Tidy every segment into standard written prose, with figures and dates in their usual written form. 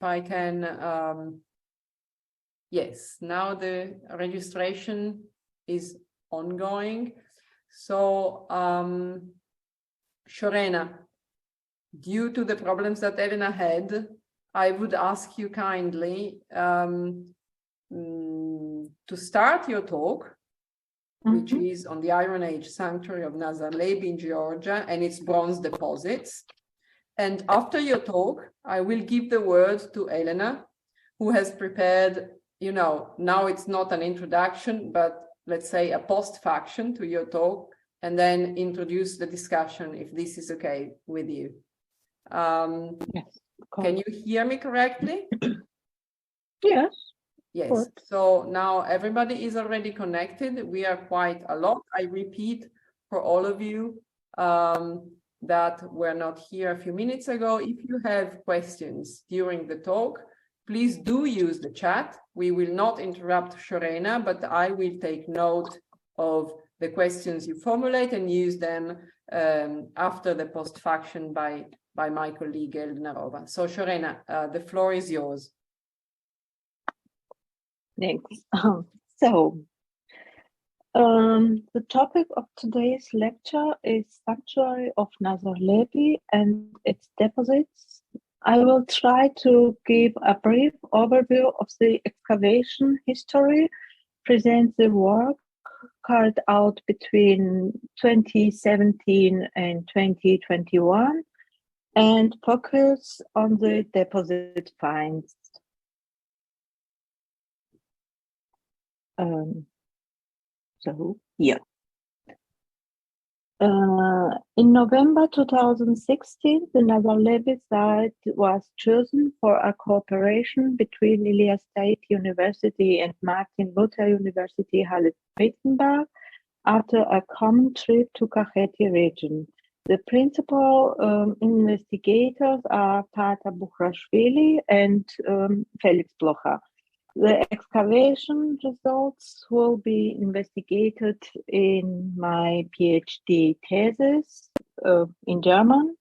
I can, yes, now the registration is ongoing. So, Shorena, due to the problems that Elena had, I would ask you kindly to start your talk, which is on the Iron Age sanctuary of Nazarlebi in Georgia and its bronze deposits. And after your talk, I will give the word to Elena, who has prepared, you know, now it's not an introduction, but let's say a post-faction to your talk, and then introduce the discussion, if this is okay with you. Yes. Can you hear me correctly? Yes. Yes. So now everybody is already connected. We are quite a lot. I repeat for all of you that were not here a few minutes ago. If you have questions during the talk, please do use the chat. We will not interrupt Shorena, but I will take note of the questions you formulate and use them after the post-faction by my colleague Elnarova. So Shorena, the floor is yours. Thanks. The topic of today's lecture is Sanctuary of Nazarlebi and its deposits. I will try to give a brief overview of the excavation history, present the work carried out between 2017 and 2021, and focus on the deposit finds. In November 2016, the Nazarlebi site was chosen for a cooperation between Ilia State University and Martin Luther University Halle-Wittenberg after a common trip to Kakheti region. The principal investigators are Paata, Bukhrashvili and Felix Blocher. The excavation results will be investigated in my PhD thesis in German.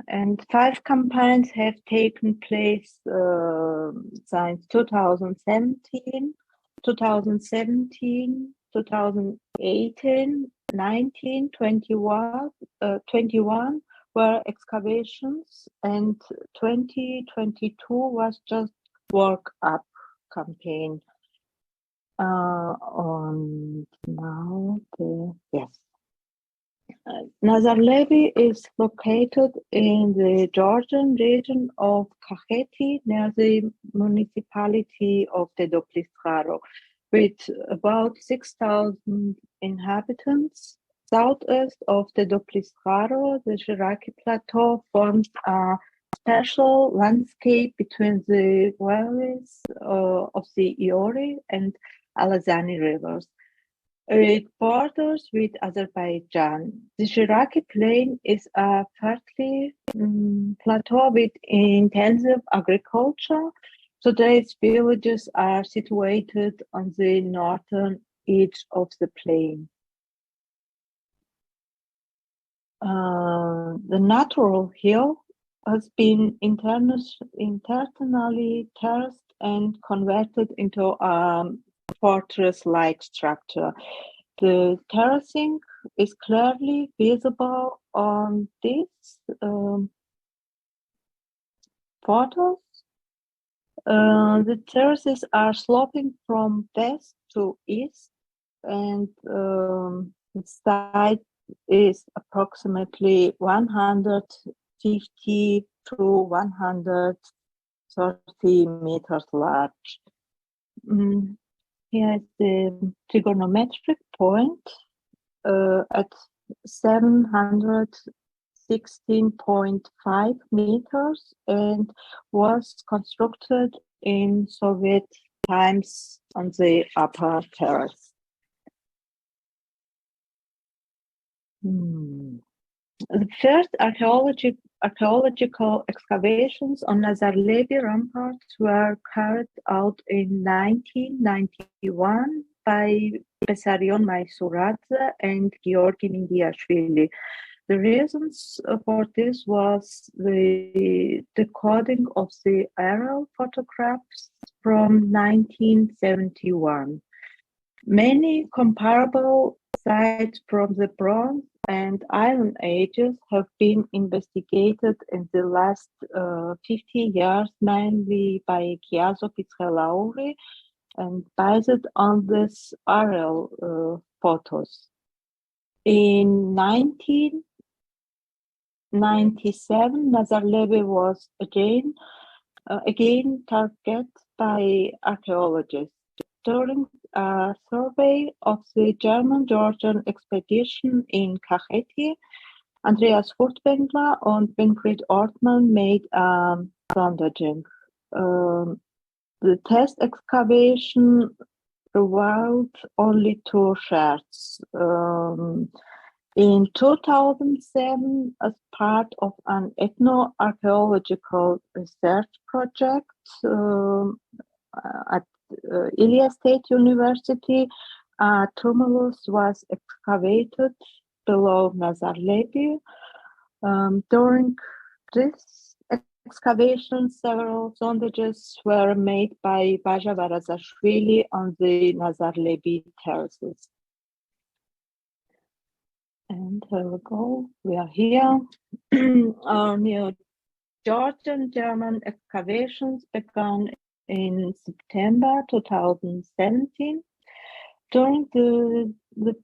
And 5 campaigns have taken place since 2017, 2018, 19, 21 were excavations, and 2022 was just work up campaign. Nazarlebi is located in the Georgian region of Kakheti, near the municipality of Tbilisi, with about 6,000 inhabitants. Southeast of Tbilisi, the Shiraki Plateau forms a special landscape between the valleys of the Iori and Alazani rivers. It borders with Azerbaijan. The Shiraki Plain is a fertile plateau with intensive agriculture. Today's villages are situated on the northern edge of the plain. The natural hill has been internally terraced and converted into a fortress-like structure. The terracing is clearly visible on these photos. The terraces are sloping from west to east, and the site is approximately 150 to 130 meters large. Here is the trigonometric point at 716.5 meters and was constructed in Soviet times on the upper terrace. The first archaeological excavations on Nazarlebi ramparts were carried out in 1991 by Bessarion Maisuradze and Georgi Davitashvili. The reasons for this was the decoding of the aerial photographs from 1971. Many comparable sites from the Bronze and Iron Ages have been investigated in the last 50 years, mainly by Chiaso Pizzolauri and based on these aerial photos. In 1997, Nazarlebi was again targeted by archaeologists. During a survey of the German-Georgian expedition in Kakheti, Andreas Furtwängler and Winfried Ortmann made sondaging. The test excavation revealed only two shards. In 2007, as part of an ethno-archaeological research project at Ilia State University, a tumulus was excavated below Nazarlebi. During this excavation, several sondages were made by Davitashvili on the Nazarlebi terraces. And here we go. We are here. Our new Georgian-German excavations began in September 2017. During the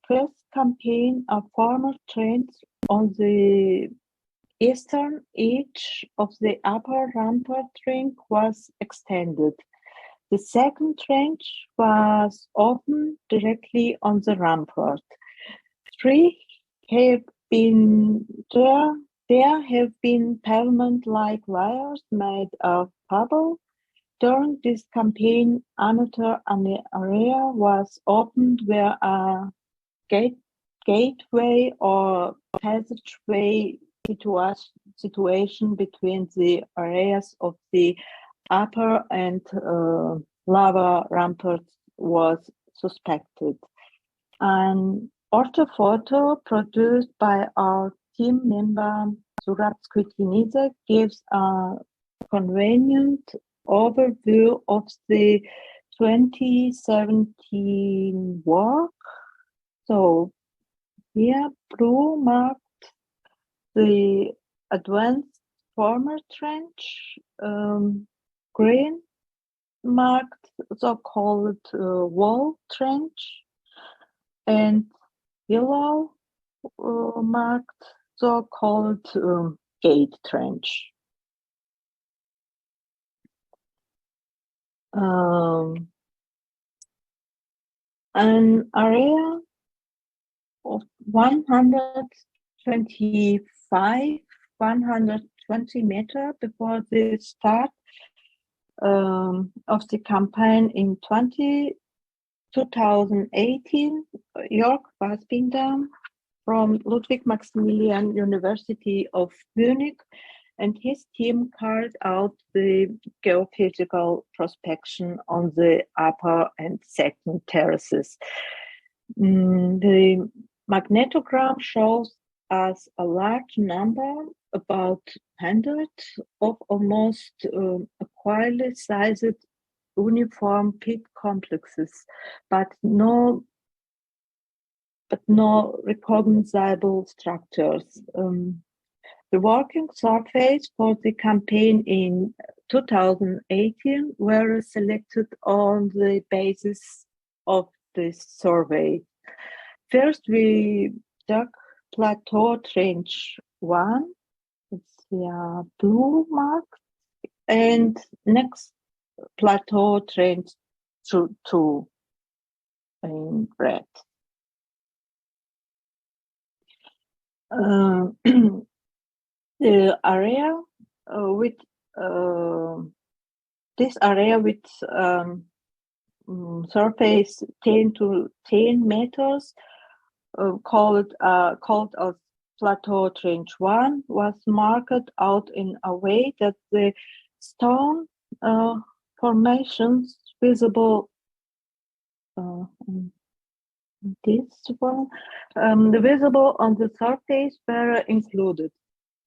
press campaign, a former trench on the eastern edge of the upper rampart ring was extended. The second trench was opened directly on the rampart. There have been pavement-like wires made of pebble. During this campaign, another area was opened where a gateway or passageway situation between the areas of the upper and lower ramparts was suspected. An orthophoto produced by our team member Surat Skutiniza gives a convenient overview of the 2017 work. So here, blue marked the advanced former trench, green marked so-called wall trench, and yellow marked so-called gate trench. An area of 120 meters before the start of the campaign in 2018, Jörg Fassbinder from Ludwig Maximilian University of Munich and his team carried out the geophysical prospection on the upper and second terraces. The magnetogram shows us a large number, about 100, of almost equally sized uniform pit complexes, but no recognizable structures. The working surface for the campaign in 2018 were selected on the basis of this survey. First, we dug plateau trench 1, it's the blue mark, and next plateau trench 2 in red. The area with this area with surface 10 to 10 meters, called as plateau trench 1, was marked out in a way that the stone formations visible this one, the visible on the surface were included.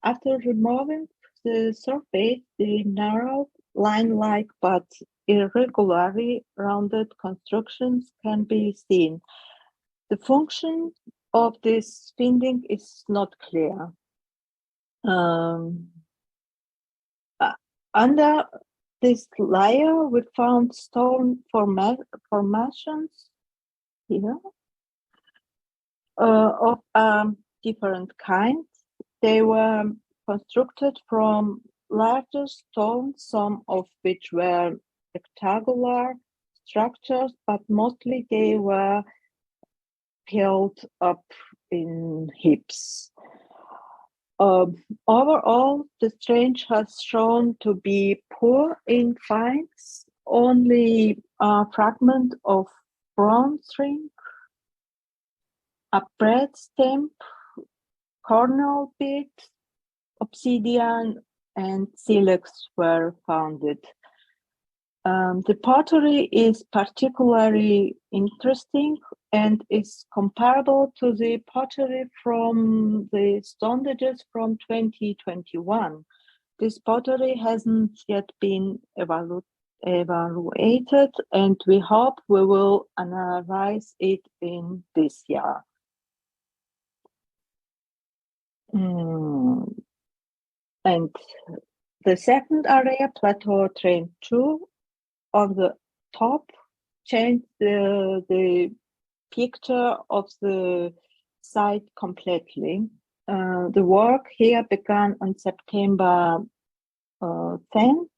After removing the surface, the narrow, line-like but irregularly rounded constructions can be seen. The function of this finding is not clear. Under this layer, we found stone formations here of different kinds. They were constructed from larger stones, some of which were rectangular structures, but mostly they were piled up in heaps. Overall, the strange has shown to be poor in finds. Only a fragment of bronze ring, a bread stamp, cornel bead, obsidian, and silex were founded. The pottery is particularly interesting and is comparable to the pottery from the stone ages from 2021. This pottery hasn't yet been evaluated, and we hope we will analyze it in this year. And the second area, plateau train 2, on the top, changed the picture of the site completely. The work here began on September 10.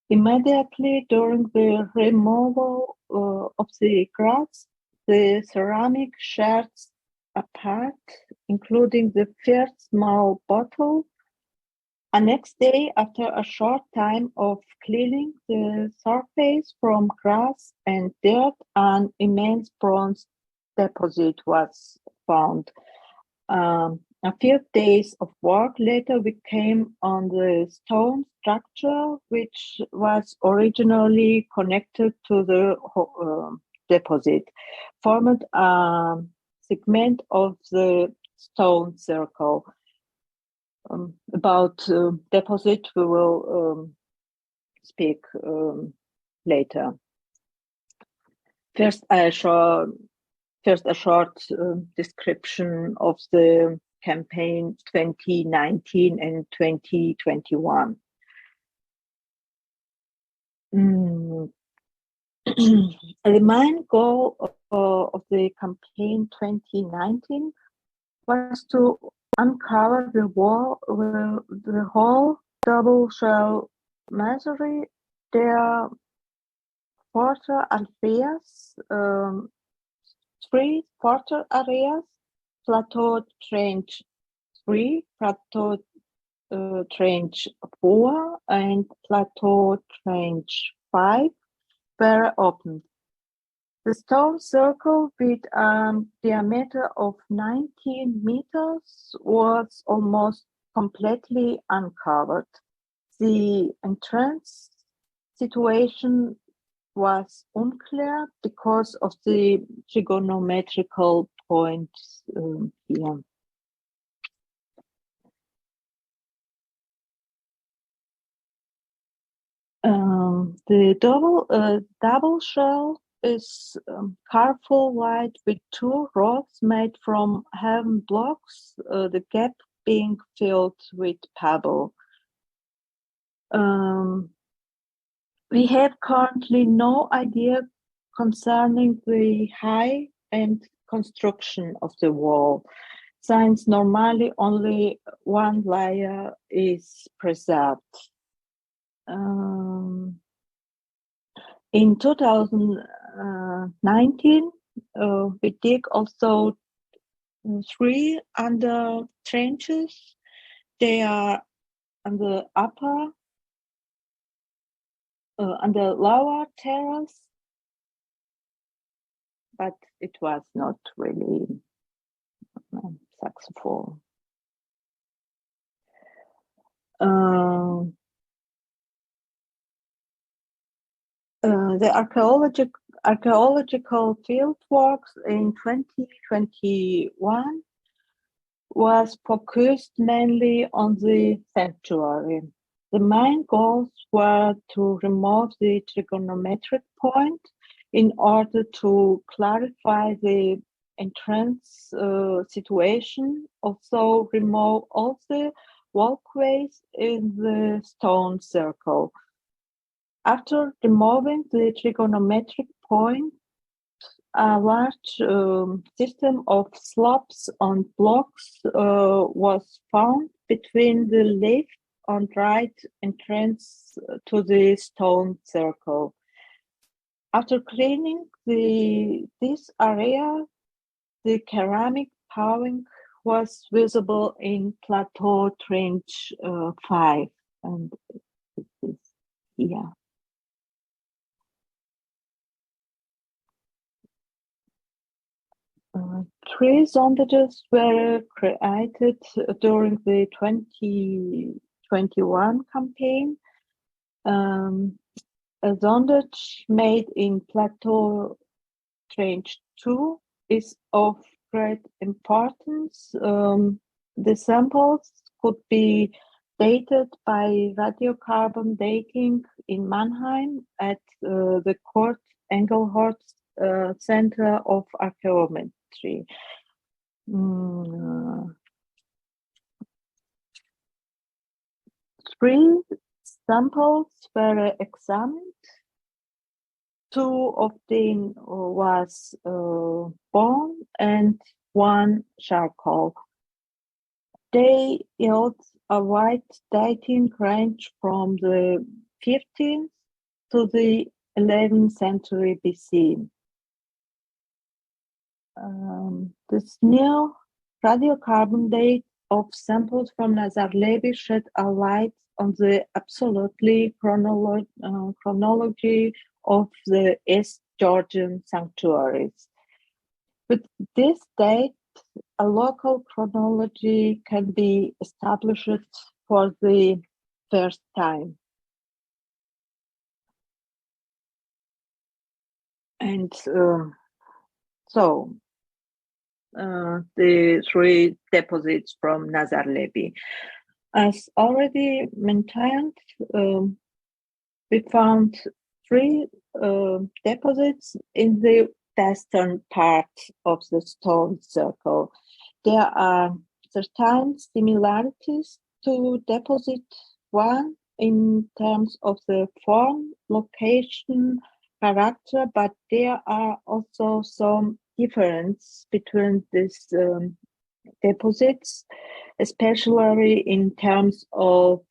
Immediately during the removal of the grass, the ceramic shards apart, including the first small bottle. The next day, after a short time of cleaning the surface from grass and dirt, an immense bronze deposit was found. A few days of work later, we came on the stone structure, which was originally connected to the deposit, formed a segment of the stone circle. About deposit, we will speak later. First, a short description of the campaign 2019 and 2021. The main goal of the campaign 2019 was to uncover the whole double shell masonry. There are 4 areas, 3 quarter areas, plateau trench 3, plateau trench 4, and plateau trench 5 were opened. The stone circle, with a diameter of 19 meters, was almost completely uncovered. The entrance situation was unclear because of the trigonometrical points here. The double shell is careful white with 2 rods made from hewn blocks, the gap being filled with pebble. We have currently no idea concerning the height and construction of the wall, since normally only one layer is preserved. In 2019, we dig also 3 under trenches. They are on the upper, on the lower terrace, but it was not really successful. The archaeological fieldworks in 2021 was focused mainly on the sanctuary. The main goals were to remove the trigonometric point in order to clarify the entrance situation, also remove all the walkways in the stone circle. After removing the trigonometric point, a large system of slabs on blocks was found between the left and right entrance to the stone circle. After cleaning this area, the ceramic paving was visible in plateau trench 5, and it is here. Three sondages were created during the 2021 campaign. A sondage made in plateau trench 2 is of great importance. The samples could be dated by radiocarbon dating in Mannheim at the Kurt Engelhorst Center of Archaeometry. Three samples were examined. Two of them was bone and one charcoal. They yield a wide dating range from the 15th to the 11th century BC. This new radiocarbon date of samples from Nazarlebi shed a light on the absolutely chronology of the East Georgian sanctuaries. With this date, a local chronology can be established for the first time. And the three deposits from Nazarlebi. As already mentioned, we found three deposits in the western part of the stone circle. There are certain similarities to deposit 1 in terms of the form, location, character, but there are also some difference between these deposits, especially in terms of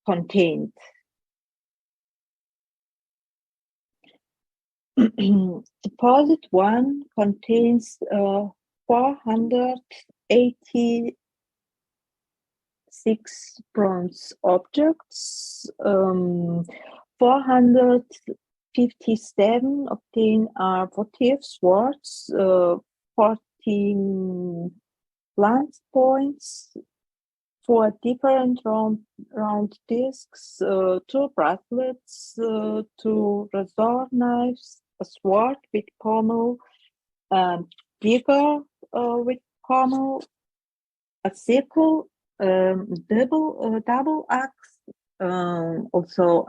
content. Deposit 1 contains 486 bronze objects, 457 obtained are votive swords, 14 lance points, 4 different round discs, 2 bracelets, 2 razor knives, a sword with pommel, bigger with pommel, a sickle, double axe, also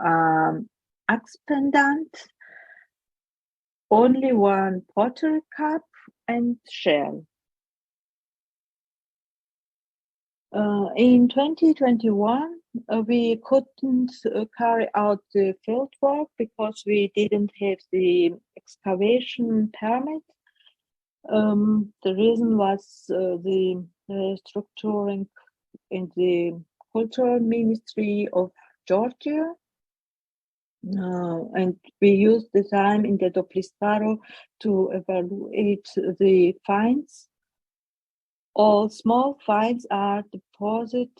axe pendant, only 1 pottery cup, and shell. In 2021, we couldn't carry out the field work because we didn't have the excavation permit. The reason was the restructuring in the Cultural Ministry of Georgia. And we used the time in the Doplistaro to evaluate the finds. All small finds are deposited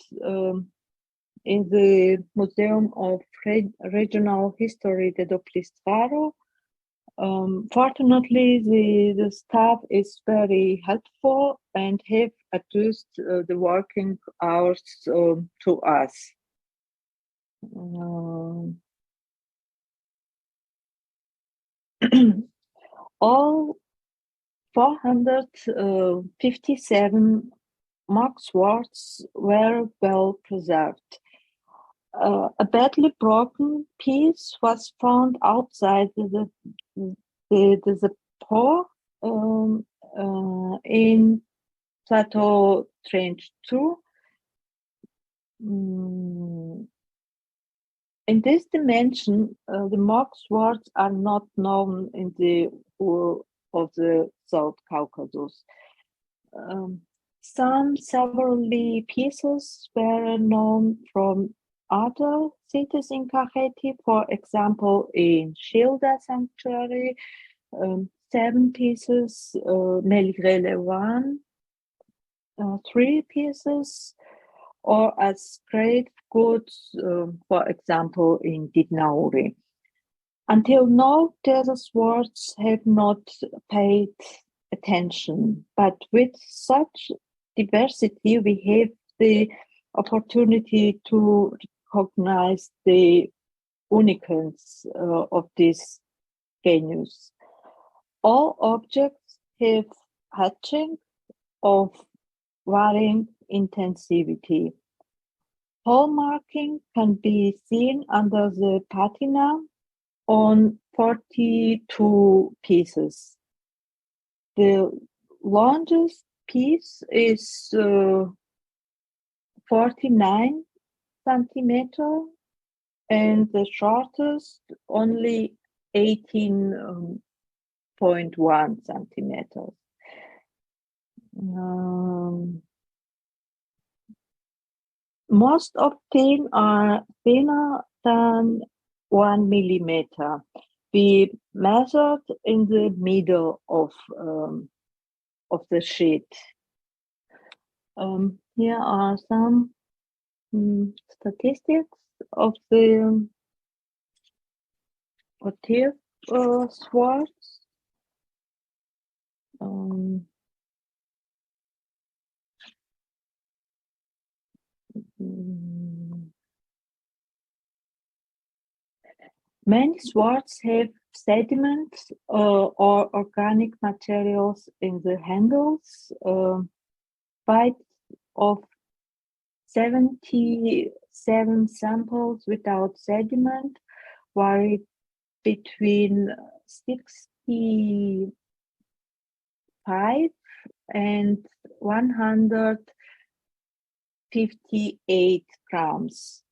in the Museum of Regional History de Doplistaro. Fortunately, the staff is very helpful and have adjusted the working hours to us. All 457 mark swords were well preserved. A badly broken piece was found outside the paw in plateau trench 2. In this dimension, the mark swords are not known in the whole of the South Caucasus. Several pieces were known from other cities in Kakheti, for example, in Shilda Sanctuary, 7 pieces, Melgrele 1, 3 pieces, or as grave goods, for example, in Didnauri. Until now, desert swords have not paid attention, but with such diversity, we have the opportunity to recognize the uniqueness of this genus. All objects have hatching of varying intensity. Hallmarking can be seen under the patina on 42 pieces. The longest piece is 49 centimeter and the shortest only 18.1 centimeters. Most of them are thinner than 1 millimeter. We measured in the middle of the sheet. Here are some statistics of the motif swords. Many swords have sediments or organic materials in the handles. Five of 77 samples without sediment vary between 65 and 158 grams.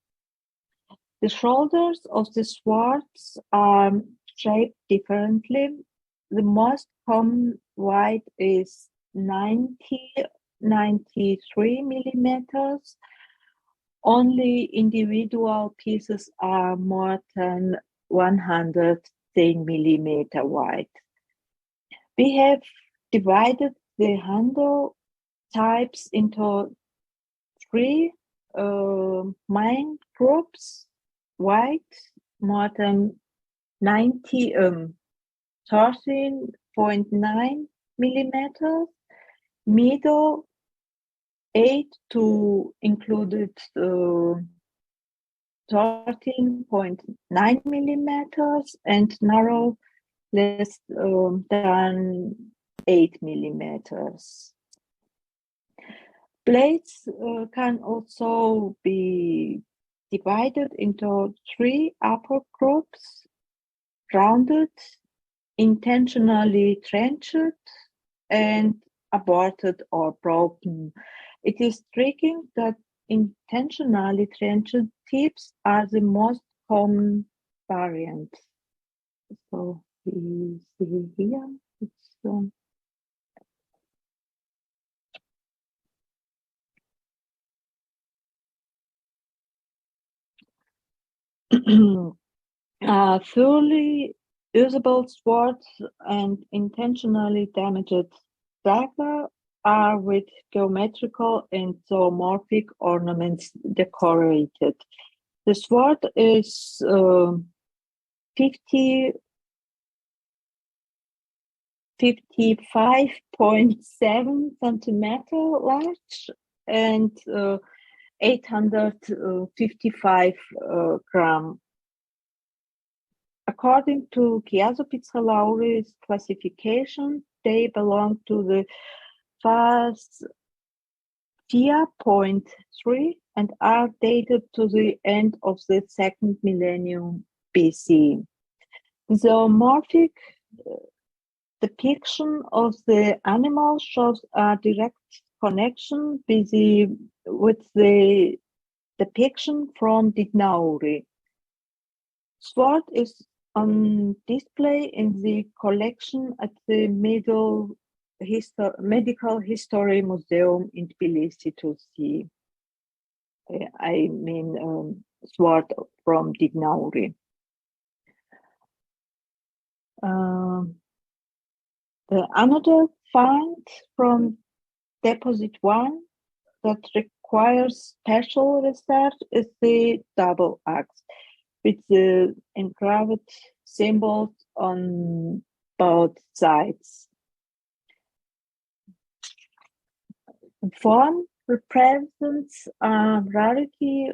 The shoulders of the swords are shaped differently. The most common width is 93 millimeters. Only individual pieces are more than 110 millimeter wide. We have divided the handle types into 3 main groups: wide, more than 13.9 millimeters, middle 8 to included 13.9 millimeters, and narrow less than 8 millimeters. Blades can also be divided into 3 upper groups: rounded, intentionally trenched, and aborted or broken. It is striking that intentionally trenched tips are the most common variant. So we see here, it's fully usable swords and intentionally damaged dagger are with geometrical and zoomorphic ornaments decorated. The sword is 55.7 centimeter large and 855 gram. According to Chiaso-Pizzolauri's classification, they belong to the phase 4.3 and are dated to the end of the second millennium BC. The zoomorphic depiction of the animal shows a direct connection with the depiction from Dinauri. Sword is on display in the collection at the Medical History Museum in Tbilisi to see. Sword from Dinauri. Another find from Deposit 1 that requires special research is the double axe with the engraved symbols on both sides. The form represents a rarity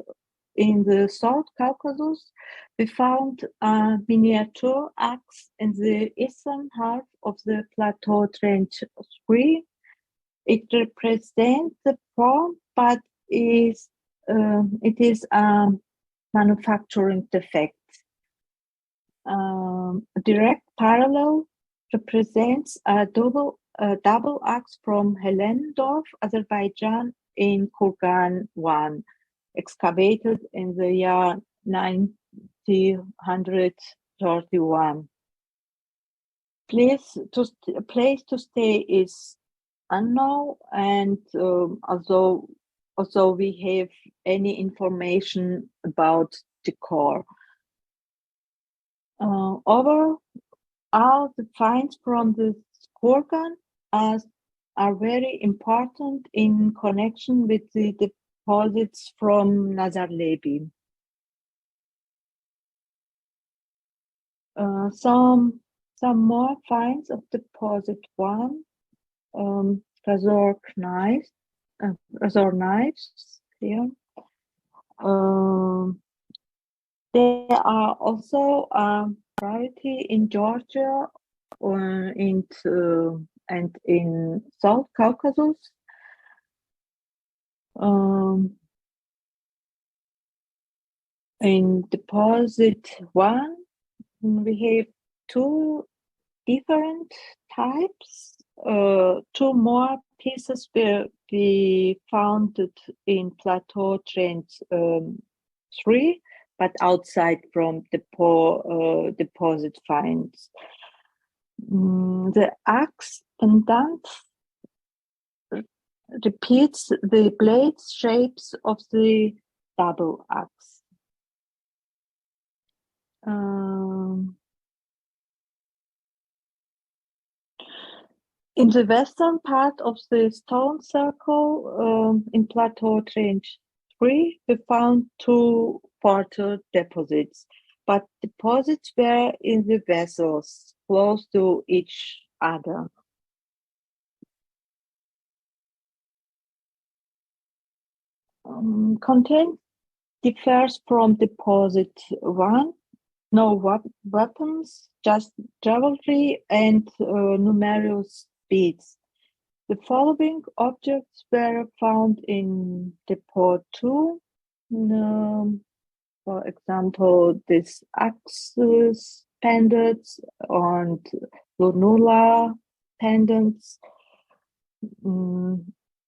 in the South Caucasus. We found a miniature axe in the eastern half of the plateau trench 3. It represents the form, but it is a manufacturing defect. A direct parallel represents a double axe from Helendorf, Azerbaijan in Kurgan 1, excavated in the year 1931. Place to stay is unknown, and although we have any information about the core. Overall, the finds from the Kurgan are very important in connection with the deposits from Nazarlebi. Some more finds of deposit 1. Razor knives here. There are also a variety in Georgia and in South Caucasus. In deposit 1, we have 2 different types. 2 more pieces will be found in plateau trench 3, but outside from the deposit finds. The axe pendant repeats the blade shapes of the double axe. In the western part of the stone circle in plateau trench 3, we found 2 further deposits, but deposits were in the vessels close to each other. Content differs from deposit 1. No weapons, just jewelry and numerous beads. The following objects were found in depot 2. For example, this axes pendants and lunula pendants.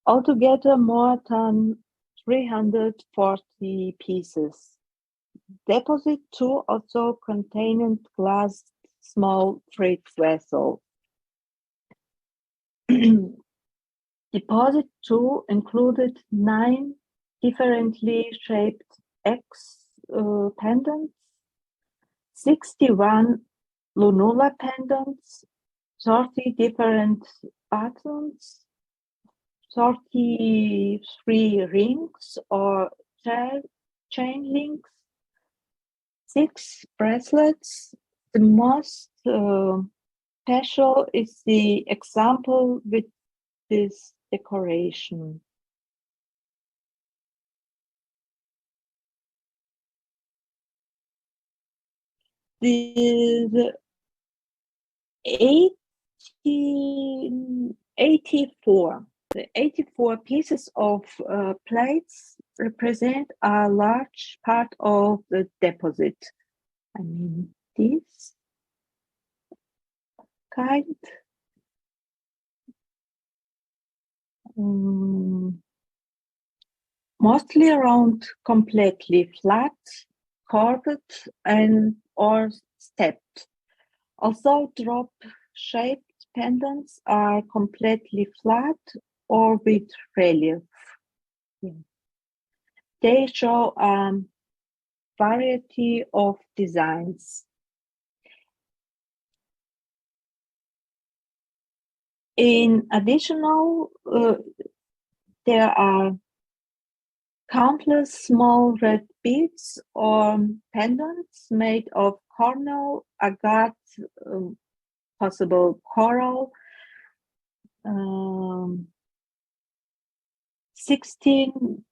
Altogether more than 340 pieces. Deposit 2 also contained glass small freight vessel. Deposit 2 included 9 differently shaped X pendants, 61 lunula pendants, 30 different patterns, 33 rings or chain links, 6 bracelets. The most special is the example with this decoration. the 84. The 84 pieces of plates represent a large part of the deposit. I mean, this kind. Mostly around completely flat, curved, and or stepped. Also, drop-shaped pendants are completely flat or with relief. They show a variety of designs. In addition, there are countless small red beads or pendants made of cornel, agate, possible coral, 16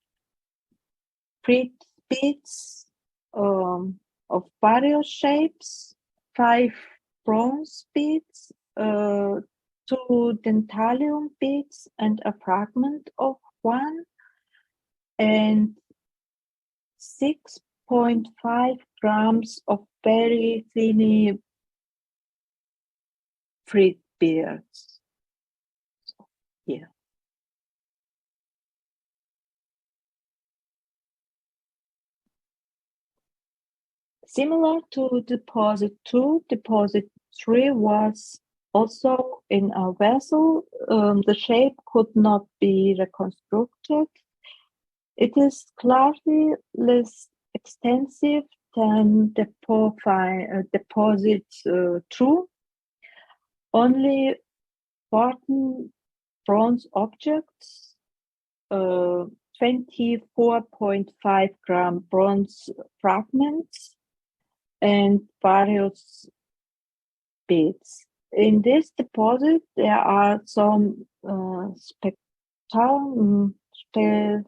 beads of various shapes, 5 bronze beads, 2 dentalium beads, and a fragment of one, and 6.5 grams of very thin fried beads. Here. Similar to deposit 2, deposit 3 was also in a vessel. The shape could not be reconstructed. It is clearly less extensive than deposit 2. Only 14 bronze objects, 24.5 gram bronze fragments, and various beads. In this deposit, there are some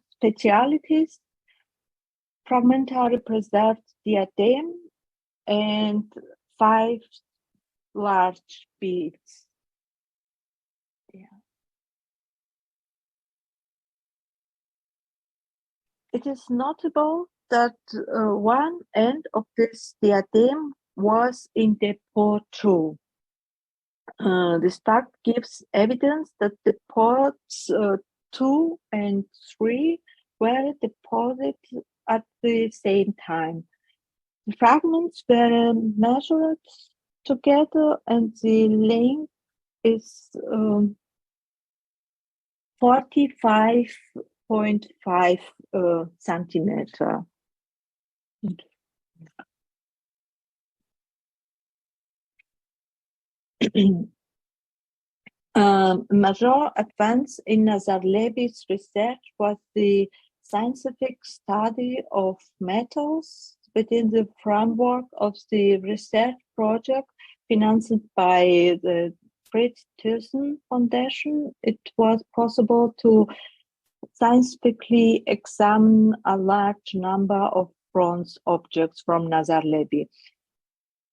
specialities: fragmentary preserved diadem and 5 large beads. It is notable that one end of this diadem was in depot 2. This fact gives evidence that depots 2 and 3 were deposited at the same time. The fragments were measured together and the length is 45.5 centimeter. Major advance in Nazarlebi's research was the scientific study of metals within the framework of the research project financed by the Fritz Thyssen Foundation. It was possible to scientifically examine a large number of bronze objects from Nazarlebi.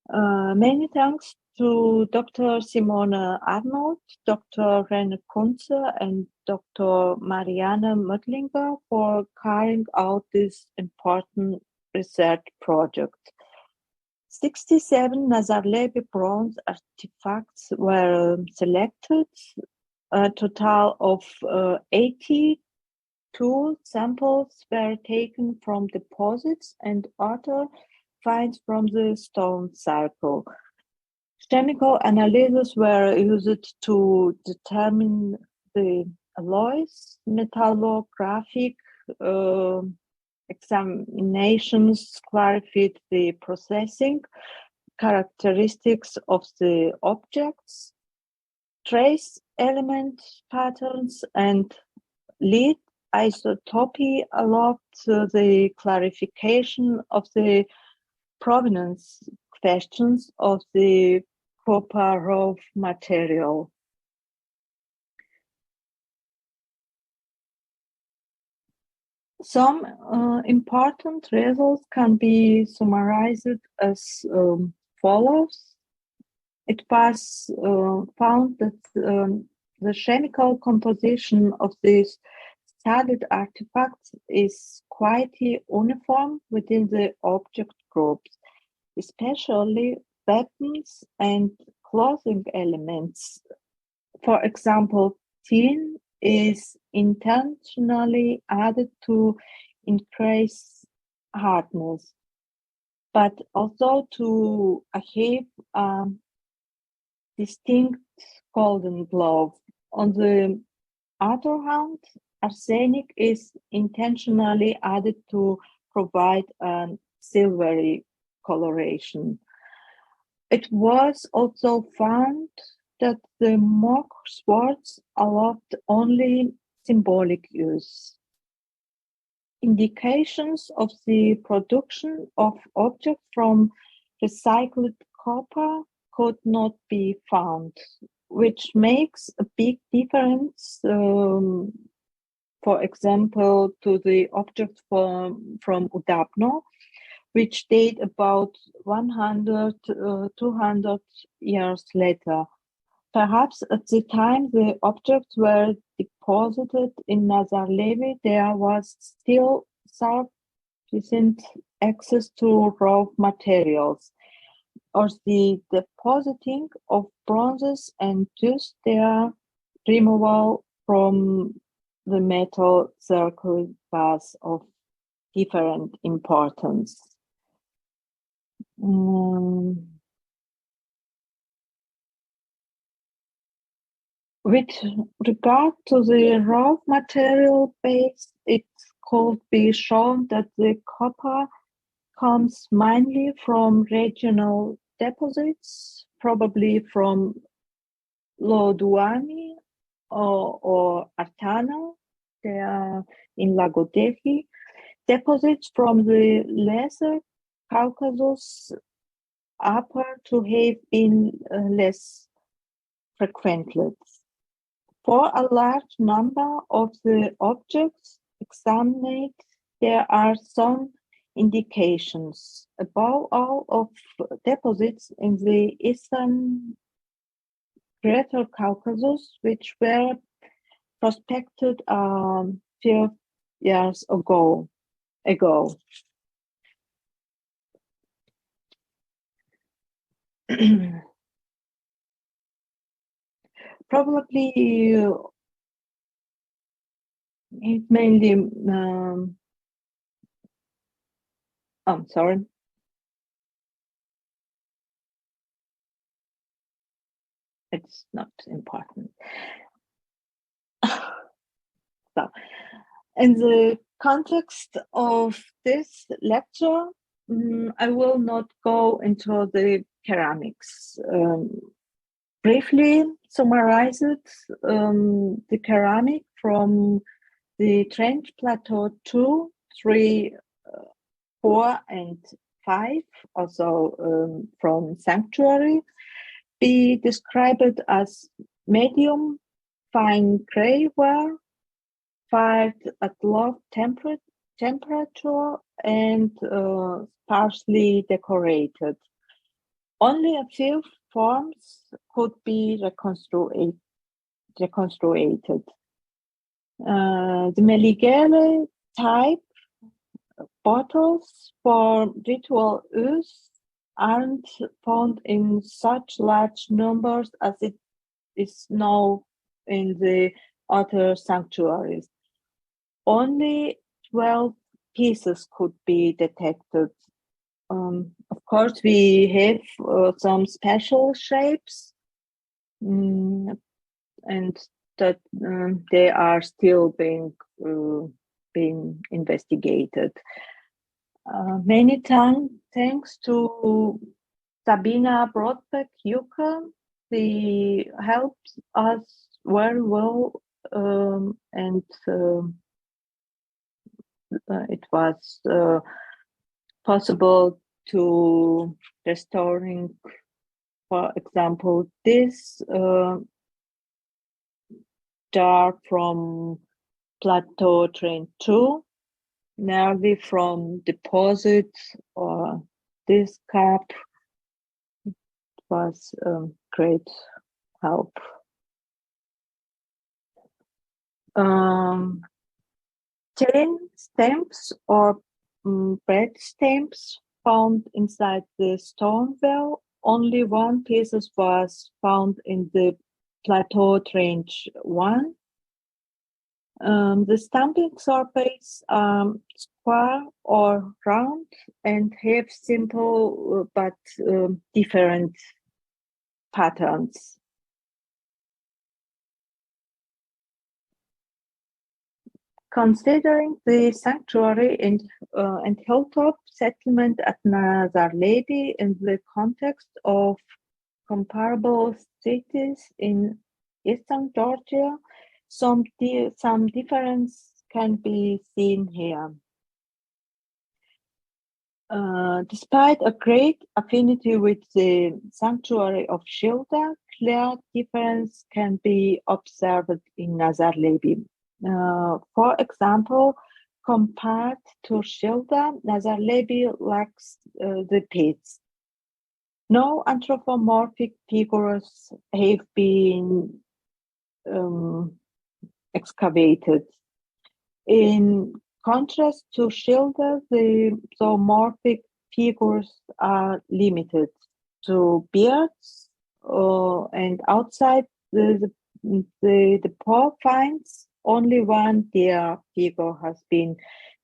Many thanks to Dr. Simone Arnold, Dr. Rene Kunze, and Dr. Marianne Mödlinger for carrying out this important research project. 67 Nazarlebi bronze artifacts were selected. A total of 82 samples were taken from deposits and other finds from the stone cycle. Chemical analyses were used to determine the alloys. Metallographic examinations clarified the processing characteristics of the objects. Trace element patterns and lead isotopy allowed the clarification of the provenance questions of the Koparov material. Some important results can be summarized as follows. It was found that the chemical composition of these studied artifacts is quite uniform within the object groups, especially weapons and clothing elements. For example, tin is intentionally added to increase hardness, but also to achieve distinct golden glow. On the other hand, arsenic is intentionally added to provide a silvery coloration. It was also found that the mock swords allowed only symbolic use. Indications of the production of objects from recycled copper could not be found, which makes a big difference, for example, to the object from Udapno, which date about 100, 200 years later. Perhaps at the time the objects were deposited in Nazarlebi, there was still sufficient access to raw materials, or the depositing of bronzes and thus their removal from the metal circle was of different importance. With regard to the raw material base, it could be shown that the copper comes mainly from regional deposits, probably from Loduani or Artana, they are in Lagodehi, deposits from the Lesser Caucasus appear to have been less frequented. For a large number of the objects examined, there are some indications, above all, of deposits in the eastern Greater Caucasus, which were prospected a few years ago. Probably it mainly sorry. It's not important. So, in the context of this lecture, I will not go into the ceramics. Briefly summarize it, the ceramic from the Trench Plateau 2, 3, 4, and 5, also from Sanctuary, be described as medium fine gray ware, fired at low temperature and sparsely decorated. Only a few forms could be reconstructed. The Meligere type bottles for ritual use aren't found in such large numbers as it is now in the other sanctuaries. Only 12 pieces could be detected. Of course, we have some special shapes, and that they are still being investigated. Many thanks to Sabina Brodbeck-Jucker. She helps us very well, and it was possible to restoring, for example, this jar from Plateau Train 2, nearly from deposit, or this cup was great help. Chain stamps or bread stamps found inside the stone well. Only one piece was found in the plateau range 1. The stamping surface square or round and have simple but different patterns. Considering the sanctuary and hilltop settlement at Nazarlebi in the context of comparable cities in eastern Georgia, some difference can be seen here. Despite a great affinity with the sanctuary of Shilda, clear difference can be observed in Nazarlebi. For example, compared to Shilda, Nazarlebi lacks the pits. No anthropomorphic figures have been excavated. In contrast to Shilda, the zoomorphic figures are limited to beards, and outside the paw finds, only one deer figure has been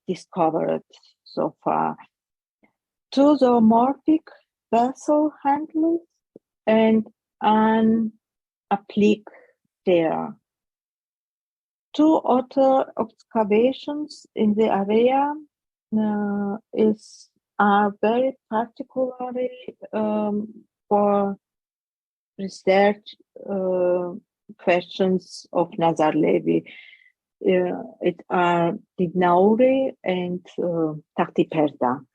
discovered so far. 2 zoomorphic vessel handles and an applique there. 2 other excavations in the area are very particularly for research questions of Nazarlebi. It are Dinauri and Tartiperda.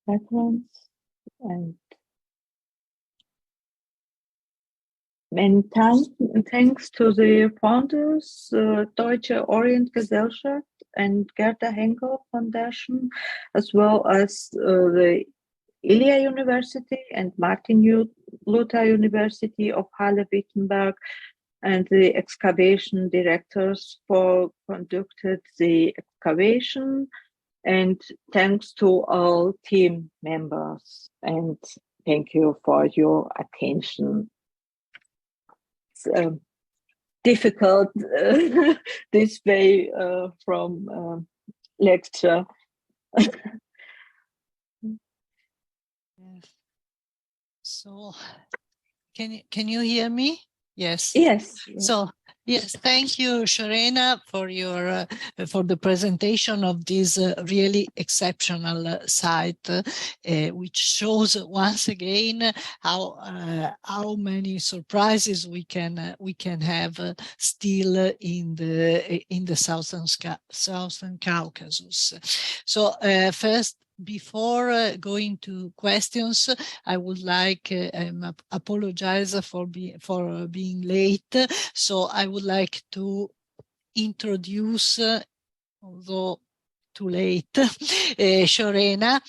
Veterans and many thanks to the founders, Deutsche Orientgesellschaft and Gerda Henkel Foundation, as well as the Ilia University and Martin Luther University of Halle-Wittenberg, and the excavation directors for conducted the excavation, and thanks to all team members, and thank you for your attention. It's difficult this way from lecture. Yes. So can you hear me? Yes. Yes. So yes, thank you, Shorena, for the presentation of this really exceptional site, which shows once again how many surprises we can have still in the southern Caucasus. So first, before going to questions, I would like apologize for being late. So I would like to introduce, although too late, Shorena.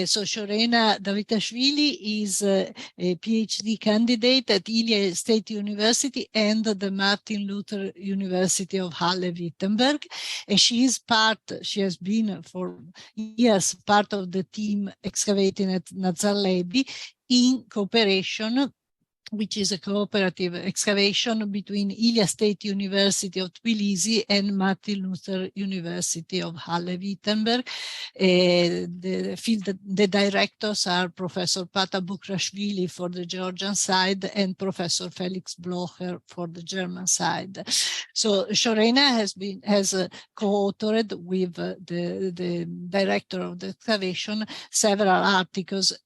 So Shorena Davitashvili is a PhD candidate at Ilia State University and the Martin Luther University of Halle-Wittenberg. And she has been for years part of the team excavating at Nazarlebi in cooperation, which is a cooperative excavation between Ilia State University of Tbilisi and Martin Luther University of Halle-Wittenberg. The directors are Professor Paata Bukhrashvili for the Georgian side and Professor Felix Blocher for the German side. So Shorena has co-authored with the director of the excavation several articles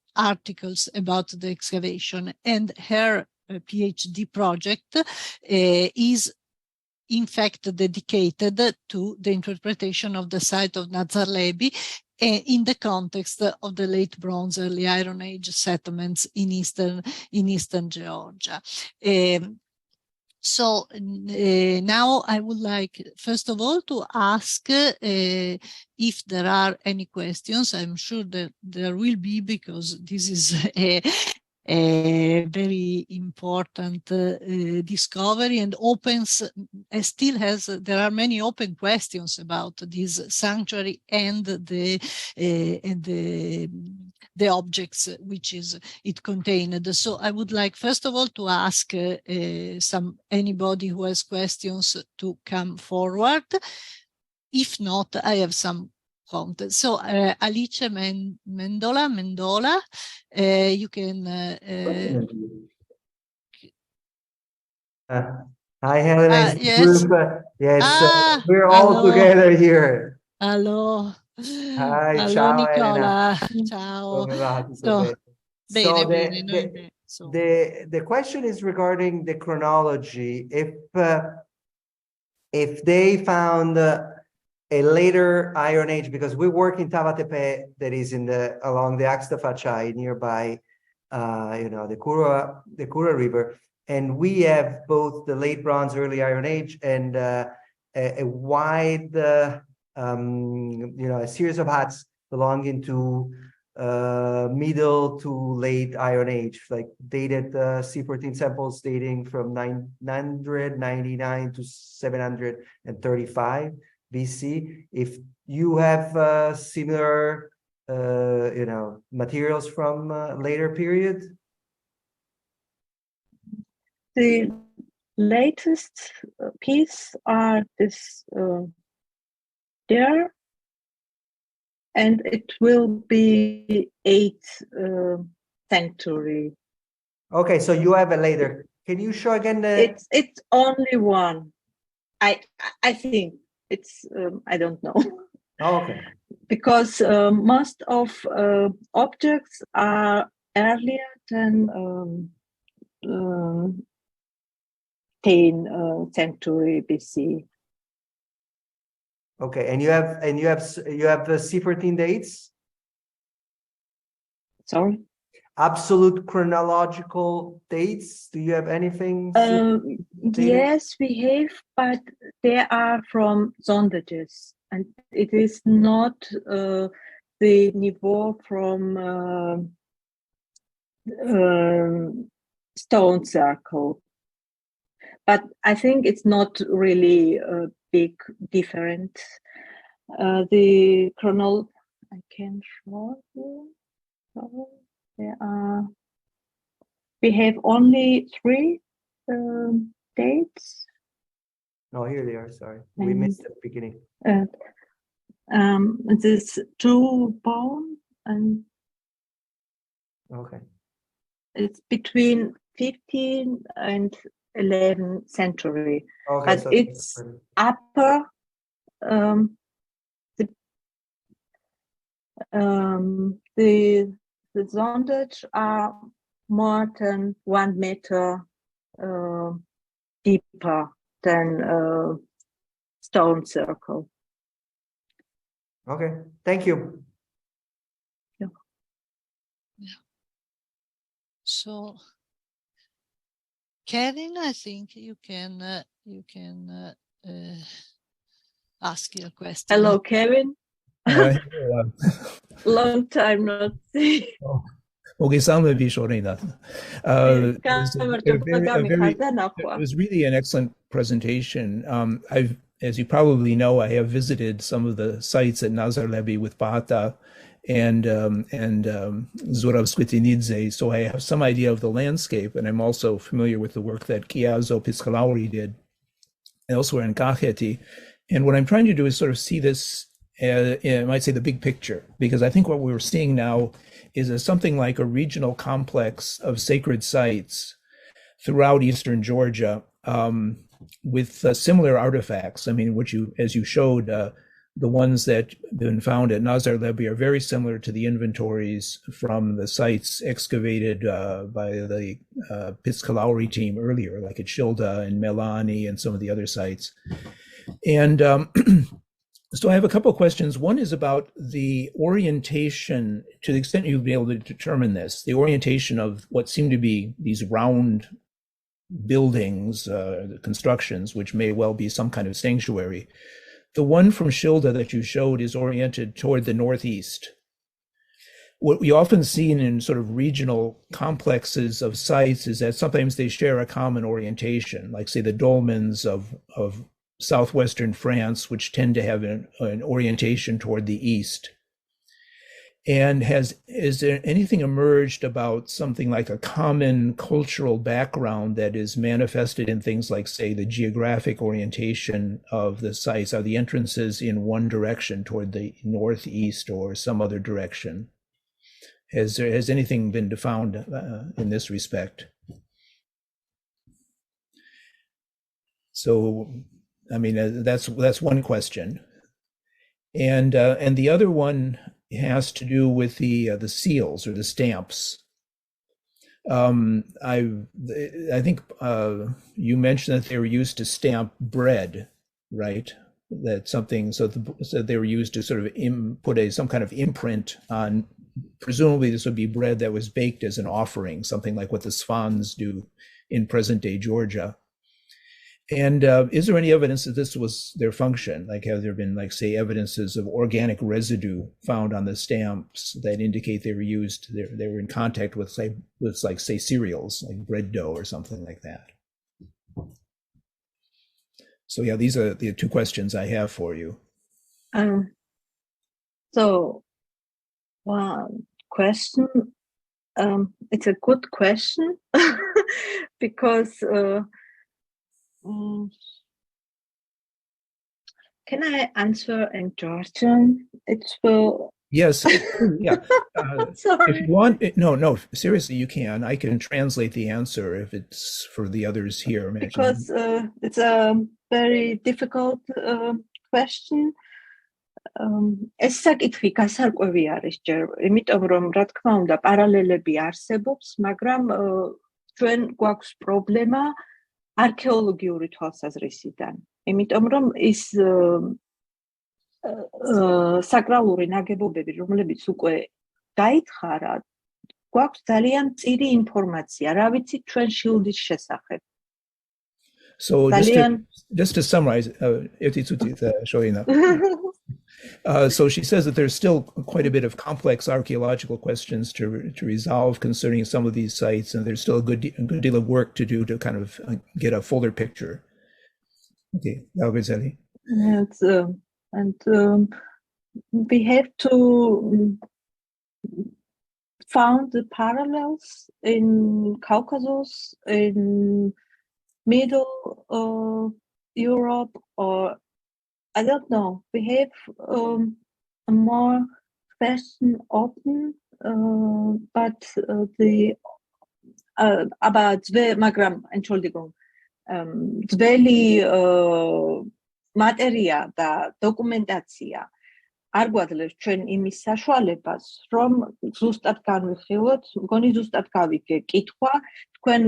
about the excavation, and her PhD project is in fact dedicated to the interpretation of the site of Nazarlebi in the context of the late Bronze, early Iron Age settlements in eastern Georgia. So now I would like, first of all, to ask if there are any questions. I'm sure that there will be, because this is a very important discovery, and opens, still has, there are many open questions about this sanctuary and the objects which is it contained. So I would like, first of all, to ask anybody who has questions to come forward. If not, I have some content. So Alice Mendola, you can. Hi, Helena. Yes. Yes, we're all together here. Hello. Hi, Hello, ciao, Nicola. Elena. Ciao. Come va? Tutto So, bene? bene, So the question is regarding the chronology. If they found a later Iron Age, because we work in Tavatepe, that is along the Axtafachai nearby, the Kura River, and we have both the late Bronze, early Iron Age, and a wide, a series of huts belonging to middle to late Iron Age, like dated C14 samples dating from 999 to 735 BC. If you have similar, materials from later period. The latest piece are this there, and it will be 8th century. Okay, so you have a later. Can you show again the? It's only one. I think it's I don't know. Oh, okay. Because most of objects are earlier than 10th century BC. Okay, and you have the C14 dates? Sorry? Absolute chronological dates? Do you have anything? Yes, we have, but they are from sondages, and it is not the niveau from stone circle. But I think it's not really a big difference. The chronol, I can show you. There are. We have only 3 dates. No, here they are. Sorry, we missed the beginning. This 2 bone, and okay, it's between 15th and 11th century. Okay, but so it's upper. The sondage are more than 1 meter deeper than stone circle. Okay, thank you. Yeah. So, Kevin, I think you can ask your question. Hello, Kevin. Long time not see. Okay, Shorena. It was really an excellent presentation. As you probably know, I have visited some of the sites at Nazarlebi with Paata and Zurab-Skvitinidze, so I have some idea of the landscape, and I'm also familiar with the work that Chiazzo Piscalauri did elsewhere in Kakheti. And what I'm trying to do is sort of see this, I might say, the big picture, because I think what we're seeing now is something like a regional complex of sacred sites throughout Eastern Georgia, with similar artifacts. I mean, as you showed, the ones that have been found at Nazarlebi are very similar to the inventories from the sites excavated by the Piscalauri team earlier, like at Shilda and Melani and some of the other sites. And so I have a couple of questions. One is about the orientation, to the extent you'll be able to determine this, the orientation of what seem to be these round buildings, constructions, which may well be some kind of sanctuary. The one from Shilda that you showed is oriented toward the northeast. What we often see in sort of regional complexes of sites is that sometimes they share a common orientation, like say the dolmens of southwestern France, which tend to have an orientation toward the east. And is there anything emerged about something like a common cultural background that is manifested in things like, say, the geographic orientation of the sites? Are the entrances in one direction toward the northeast or some other direction? Has anything been found in this respect? So, I mean, that's one question, and the other one has to do with the seals or the stamps. I think you mentioned that they were used to stamp bread, right? That something so they were used to sort of put some kind of imprint on. Presumably, this would be bread that was baked as an offering, something like what the Svans do in present-day Georgia. And is there any evidence that this was their function? Like, have there been, like, say, evidences of organic residue found on the stamps that indicate they were used? They were in contact with, say, cereals, like bread dough or something like that. So, yeah, these are the two questions I have for you. So, one question. It's a good question because. Can I answer in Georgian? It will. Yes, yeah. Sorry. If you want, no, seriously, you can. I can translate the answer if it's for the others here. Because it's a very difficult question. ეს საკითხი გასარკვევი არის ჯერ, იმიტომ რომ რა თქმა უნდა პარალელები არსებობს, მაგრამ ჩვენ გვაქვს პრობლემა არქეოლოგიური თვალსაზრისიდან. იმიტომ რომ ის საკრალური ნაგებობები, რომლებიც უკვე გაითხარა, გვაქვს ძალიან მწირი ინფორმაცია, რა ვიცით ჩვენ შილდის შესახებ. So just to summarize, Shorena. So she says that there's still quite a bit of complex archaeological questions to resolve concerning some of these sites, and there's still a good deal of work to do to kind of get a fuller picture. Okay, Davitashvili. Yes, and we have to find the parallels in Caucasus, in Middle Europe, or I don't know. We have a more question open, but about მაგრამ entschuldigung, ძველი მატერია და დოკუმენტაცია არ გვაძლევს ჩვენ იმის საშუალებას, რომ ზუსტად განვიხილოთ, მგონი ზუსტად გავიგე კითხვა, თქვენ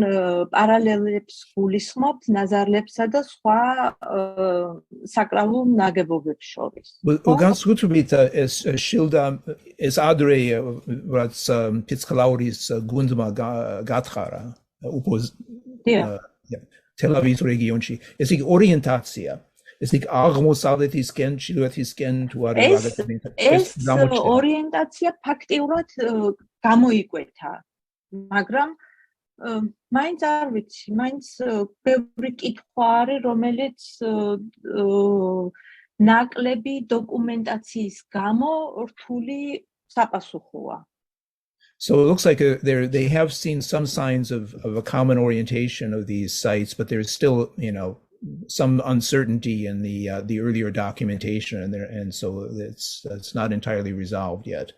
პარალელებს გულისხმობთ ნაზარლებსა და სხვა საკრალულ ნაგებობებს შორის. Განსაკუთრებით შილდა ეს ადრე რაც პიცკლაურის გუნდმა გათხარა თელ-ავივის რეგიონში, ეს იგი ორიენტაცია. ეს იქ აღმოსავლეთისკენ, ჩრდილოეთისკენ თუ არ ეს ორიენტაცია ფაქტიურად გამოიკვეთა, მაგრამ მაინც არ ვიცი, მაინც ბევრი კითხვა არის, რომელიც ნაკლები დოკუმენტაციის გამო რთული საპასუხოა. So it looks like they have seen some signs of a common orientation of these sites, but there's still, some uncertainty in the earlier documentation, and so it's not entirely resolved yet.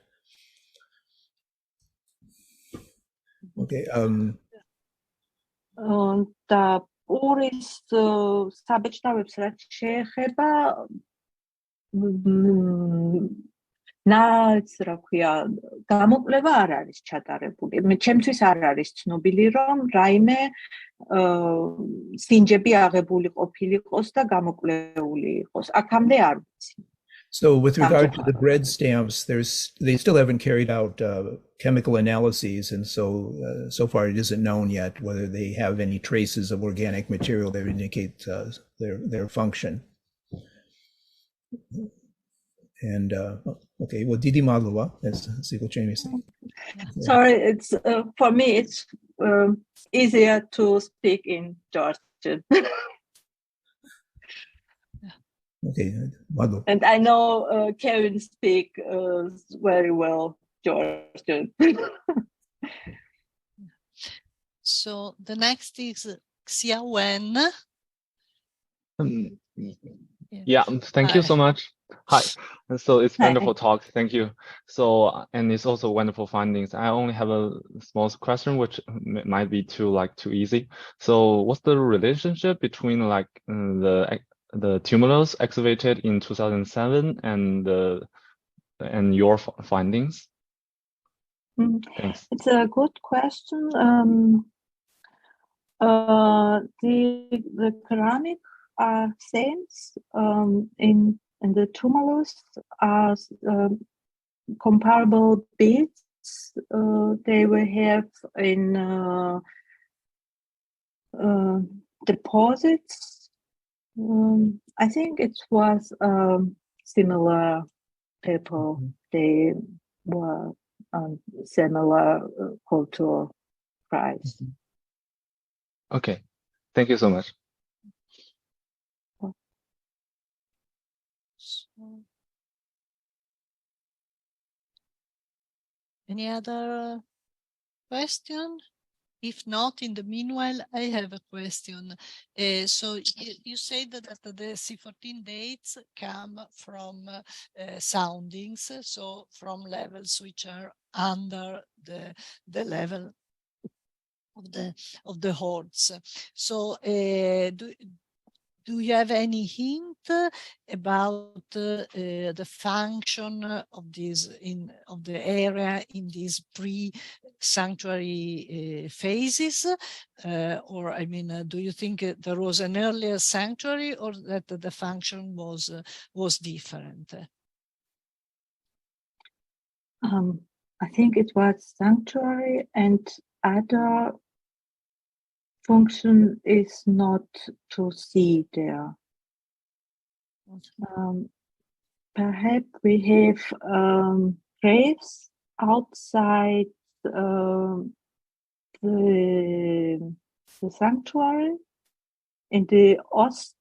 Okay. და პურის საბეჭდავებს რაც შეეხება რა ქვია, გამოკვლევა არ არის ჩატარებული. ჩემთვის არ არის ცნობილი, რომ რაიმე სინჯები აღებული ყოფილიყოს და გამოკვლეული იყოს. აქამდე არ ვიცი. So with regard to the bread stamps, they still haven't carried out chemical analyses, and so far it isn't known yet whether they have any traces of organic material that indicate their function. And okay, well, Didi Malua, as Jamie said. Sorry, it's for me it's easier to speak in Georgian. Okay, Madhu. And I know Kevin speak very well Georgian. So the next is Xiaowen. Yeah, thank you so much. Hi. So it's wonderful talk. Thank you. So, and it's also wonderful findings. I only have a small question, which might be too easy. So what's the relationship between like the tumulus excavated in 2007 and your findings? Thanks. It's a good question. The ceramic are saints in the tumulus are comparable beads they will have in deposits. I think it was similar people. They were similar culture price. Okay, thank you so much. Any other question? If not, in the meanwhile, I have a question. So you said that the C14 dates come from soundings, so from levels which are under the level of the hordes. So do you have any hint about the function of this of the area in these pre-sanctuary phases, or I mean, do you think there was an earlier sanctuary, or that the function was different? I think it was sanctuary, and other function is not to see there. Perhaps we have graves outside the sanctuary in the Ost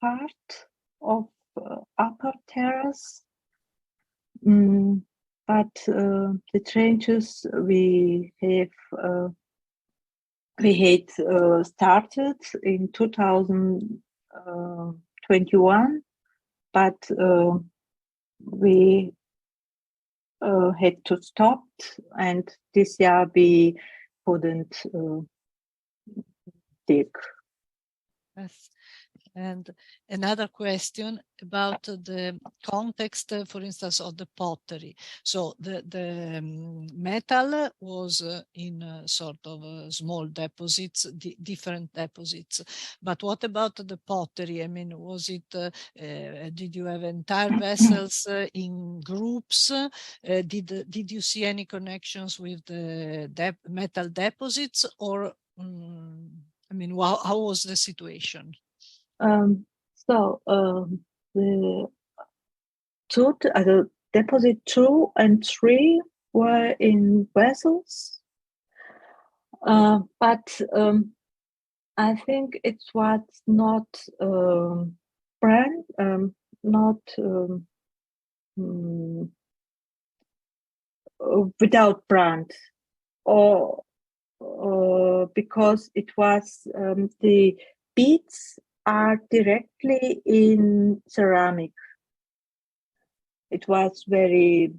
part of upper terrace. But the changes we had started in 2021, but we had to stop, and this year we couldn't dig. Yes. And another question about the context, for instance, of the pottery. So the metal was in sort of small deposits, different deposits. But what about the pottery? I mean, was it? Did you have entire vessels in groups? Did you see any connections with the metal deposits, or I mean, how was the situation? The deposit 2 and 3 were in vessels, but I think it was not brand, not without brand, or because it was the beads are directly in ceramic. It was very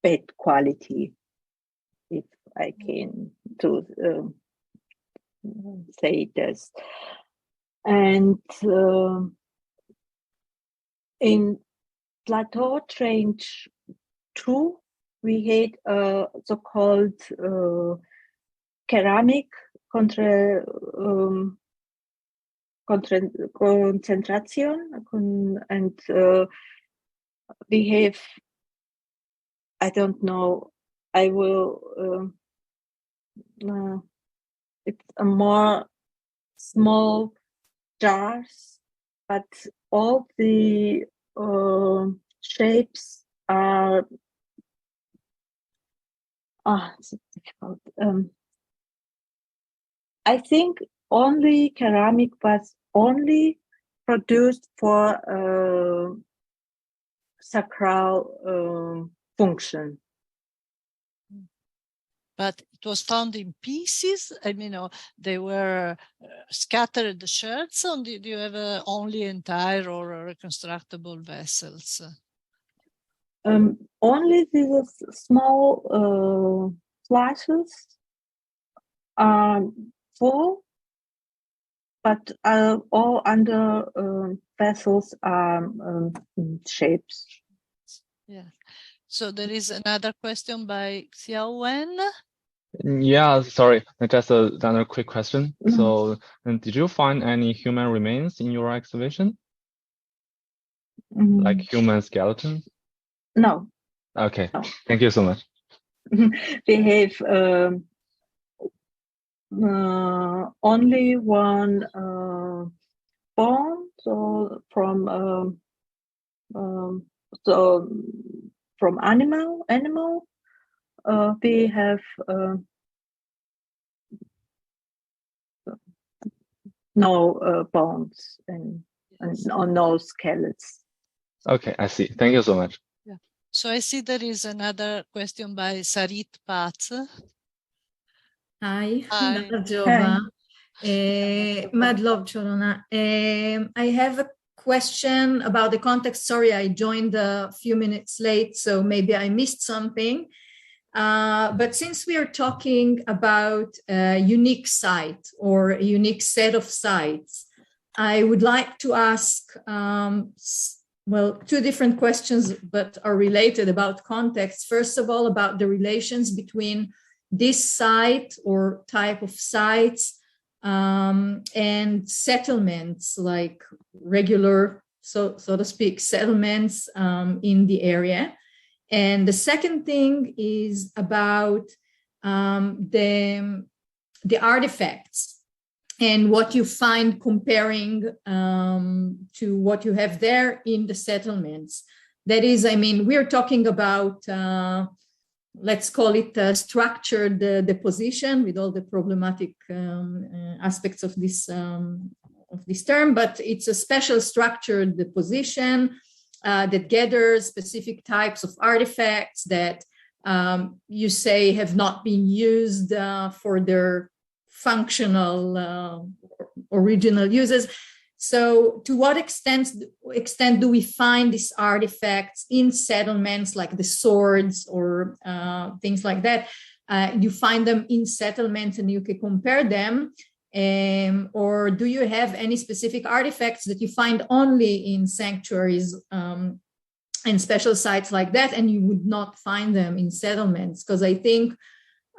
bad quality, if I can say this. And in plateau trench 2, we had a so-called ceramic concentration, and we have I don't know. I will. It's a more small jars, but all the shapes are. It's difficult. I think only ceramic was only produced for sacral function. But it was found in pieces. I mean, they were scattered sherds, or did you have only entire or reconstructible vessels? Only these small flashes are full, but all under vessels are shapes. Yeah. So there is another question by Xiao Wen. Yeah, sorry, just another quick question. So, did you find any human remains in your excavation? Like human skeletons? No. Okay, no. Thank you so much. We have only one bone, so from animal. We have no bones and no skeletons. Okay, I see. Thank you so much. Yeah. So I see there is another question by Sarit Paata. Hi, Hi. Jova. Madlov Shorena. I have a question about the context. Sorry, I joined a few minutes late, so maybe I missed something. But since we are talking about a unique site or a unique set of sites, I would like to ask, well, two different questions, but are related about context. First of all, about the relations between this site or type of sites and settlements, like regular, so to speak, settlements in the area. And the second thing is about the artifacts and what you find comparing to what you have there in the settlements. That is, I mean, we're talking about, let's call it a structured deposition with all the problematic aspects of this term, but it's a special structured deposition that gathers specific types of artifacts that you say have not been used for their functional original uses. So to what extent do we find these artifacts in settlements, like the swords or things like that? You find them in settlements and you can compare them. Or do you have any specific artifacts that you find only in sanctuaries and special sites like that, and you would not find them in settlements? Because I think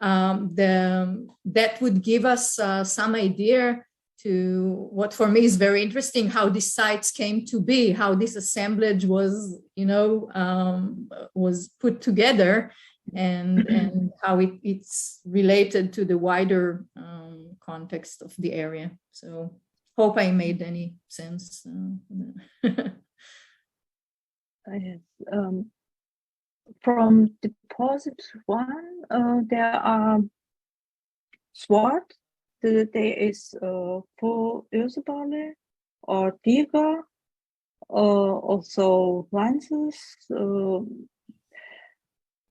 that would give us some idea to what for me is very interesting, how these sites came to be, how this assemblage was, was put together, and how it's related to the wider context of the area. So hope I made any sense. Yes. From deposit one, there are swords. There is full usable or dagger, also lances.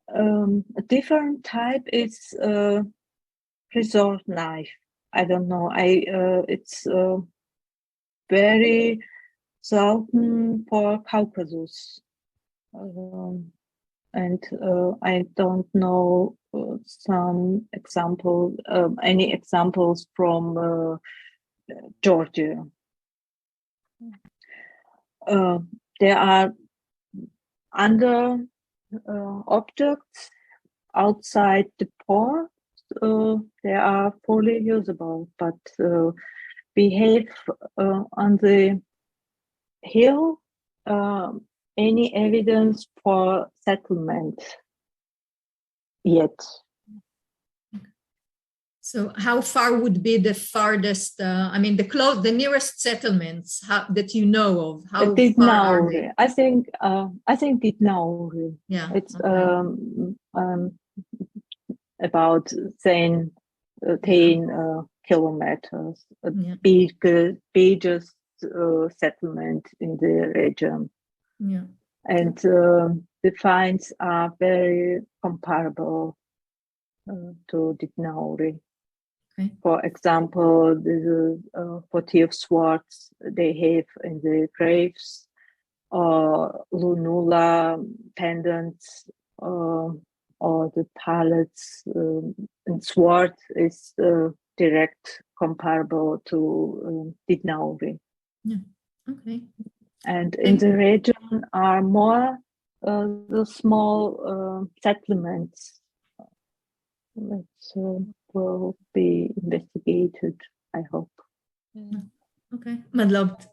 A different type is resort knife. I don't know. It's very seldom for Caucasus, and I don't know some example, any examples from Georgia. There are other objects outside the port. They are fully usable, but we have on the hill any evidence for settlement. yet. So how far would be the farthest, I mean, the nearest settlements that you know of? How far are they? I think Didnauri. Yeah. It's okay. About 10 kilometers. Yeah. Biggest settlement in the region. Yeah. And the finds are very comparable to Didnauri. Okay. For example, the votive swords they have in the graves, or lunula pendants, or the pallets, and sword is direct comparable to Didnauri. Yeah. Okay. And in the region are more the small settlements that will be investigated, I hope. Okay, madlobt.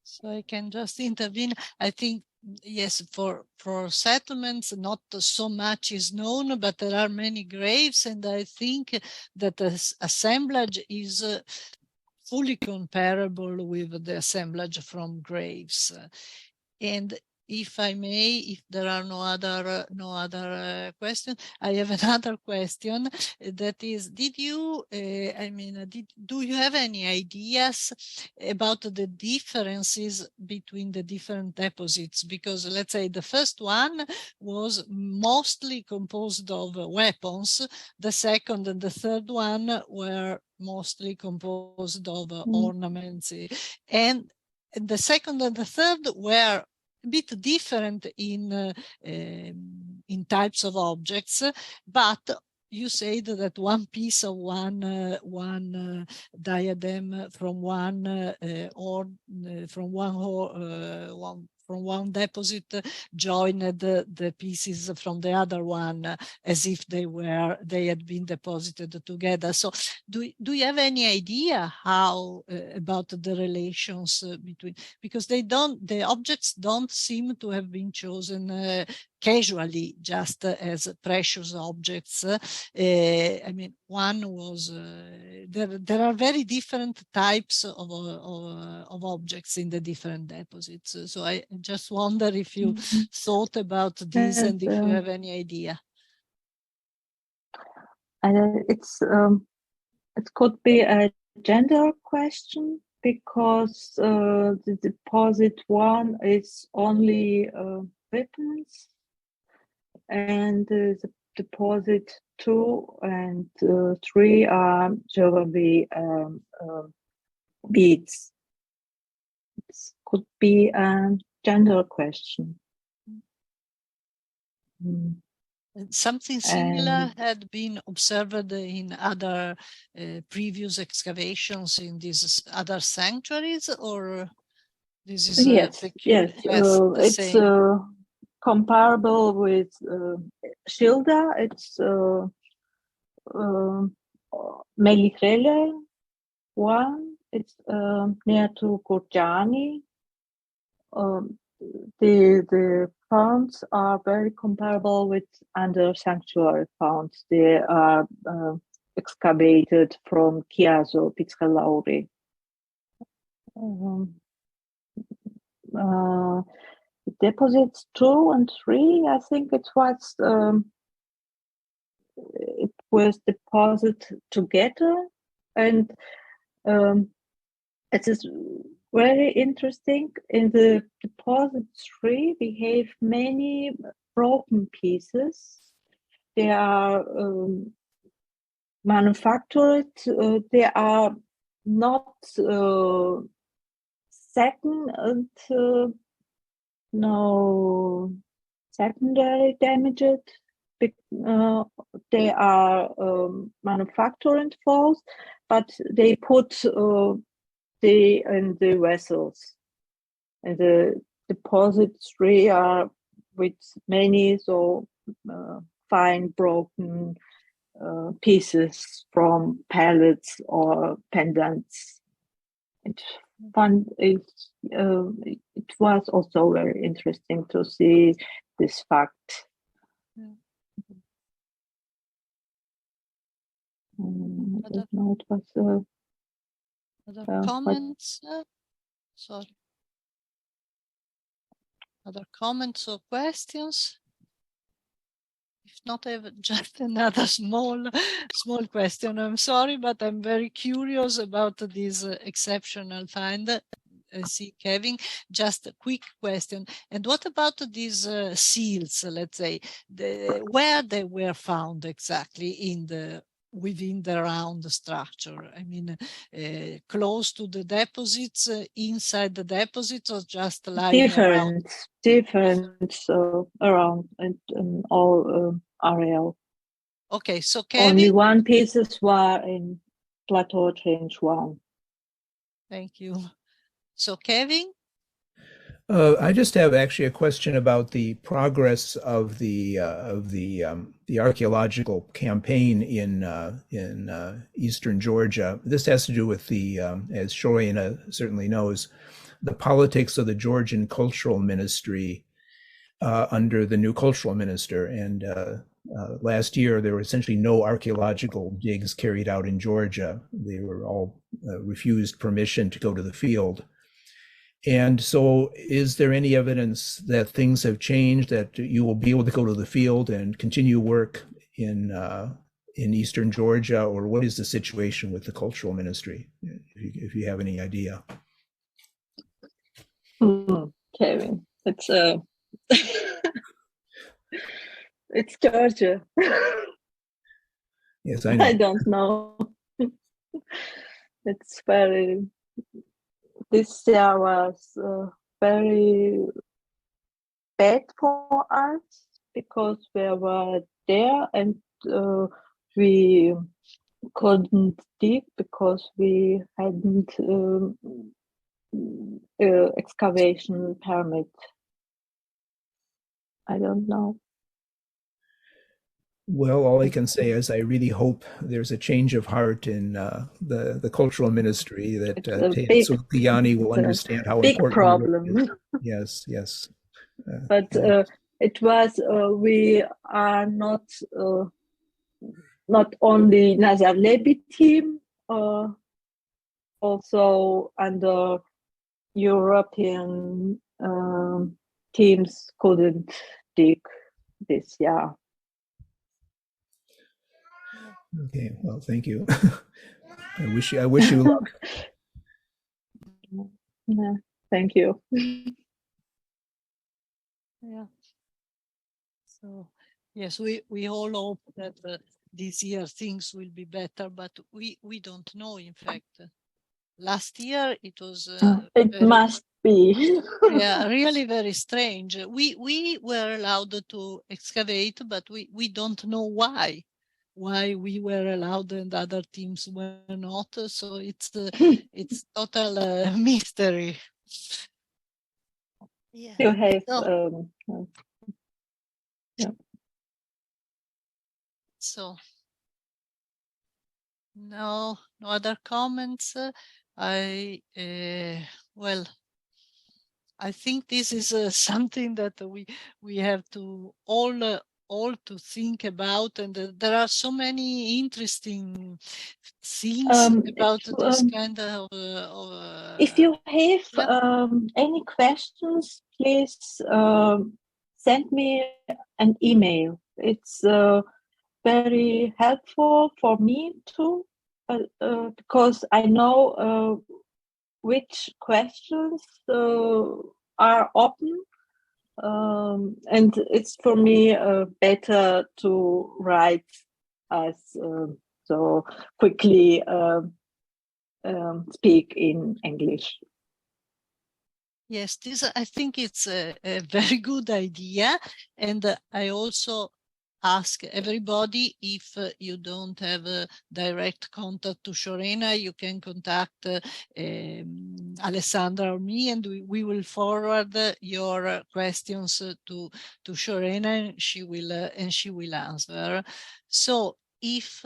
So I can just intervene. I think, yes, for settlements, not so much is known, but there are many graves, and I think that the assemblage is fully comparable with the assemblage from graves. And if I may, if there are no other questions, I have another question. That is, do you have any ideas about the differences between the different deposits? Because let's say the first one was mostly composed of weapons. The second and the third one were mostly composed of ornaments, and the second and the third were a bit different in types of objects, but you said that one piece of one diadem from one deposit joined the pieces from the other one as if they had been deposited together. So do you have any idea how about the relations between, because the objects don't seem to have been chosen casually, just as precious objects. I mean, one was there are very different types of objects in the different deposits. So I just wonder if you thought about this and if you have any idea. It could be a gender question, because the deposit one is only weapons, and the deposit 2 and 3 are jewelry beads. It could be a gender question. Something similar had been observed in other previous excavations in these other sanctuaries, or this is yes, it's comparable with Schilda. It's Melihrele one. It's near to Gurjani. The founds are very comparable with other sanctuary founds. They are excavated from Chiasso Pizzolauri. Deposits 2 and 3, I think it was deposited together, and it is very interesting. In the deposit 3, we have many broken pieces. They are manufactured. They are not secondary damaged. They are manufactured falls, but they put in the vessels, and the deposit 3 are with many fine broken pieces from pallets or pendants. It was also very interesting to see this fact. I don't know, it was other comments? Sorry. Other comments or questions? If not, I have just another small question. I'm sorry, but I'm very curious about this exceptional find. See, Kevin, just a quick question. And what about these seals, let's say, where they were found exactly within the round structure? I mean, close to the deposits, inside the deposits, or just lying around? Different around and all areal. Okay, so Kevin, only one pieces were in plateau change 1. Thank you. So Kevin? I just have actually a question about the progress of the archaeological campaign in eastern Georgia. This has to do with the, as Shorena certainly knows, the politics of the Georgian cultural ministry under the new cultural minister. And last year, there were essentially no archaeological digs carried out in Georgia. They were all refused permission to go to the field. And so is there any evidence that things have changed, that you will be able to go to the field and continue work in eastern Georgia, or what is the situation with the cultural ministry, if you have any idea? Kevin, it's it's Georgia. Yes, I know. I don't know. It's very. This year was very bad for us because we were there and we couldn't dig because we hadn't excavation permit. I don't know. Well, all I can say is I really hope there's a change of heart in the cultural ministry, that Sultani will understand how big important problem. it is. Yes, yes. But it was we are not only Nazarlebi team, also under European teams couldn't dig this year. Okay, well, thank you. I wish you luck. Yeah, thank you. Yeah. So yes, we all hope that this year things will be better, but we don't know. In fact, last year it was. It must be. Yeah, really very strange. We were allowed to excavate, but we don't know why we were allowed and other teams were not. So it's total mystery. Yeah. You have yeah. So no other comments. Well, I think this is something that we have to all to think about, and there are so many interesting things about this kind of. If you have any questions, please send me an email. It's very helpful for me too, because I know which questions are open, and it's for me better to write as so quickly speak in English. Yes, I think it's a very good idea, and I also ask everybody, if you don't have a direct contact to Shorena, you can contact Alessandra or me, and we will forward your questions to Shorena, and she will answer. So if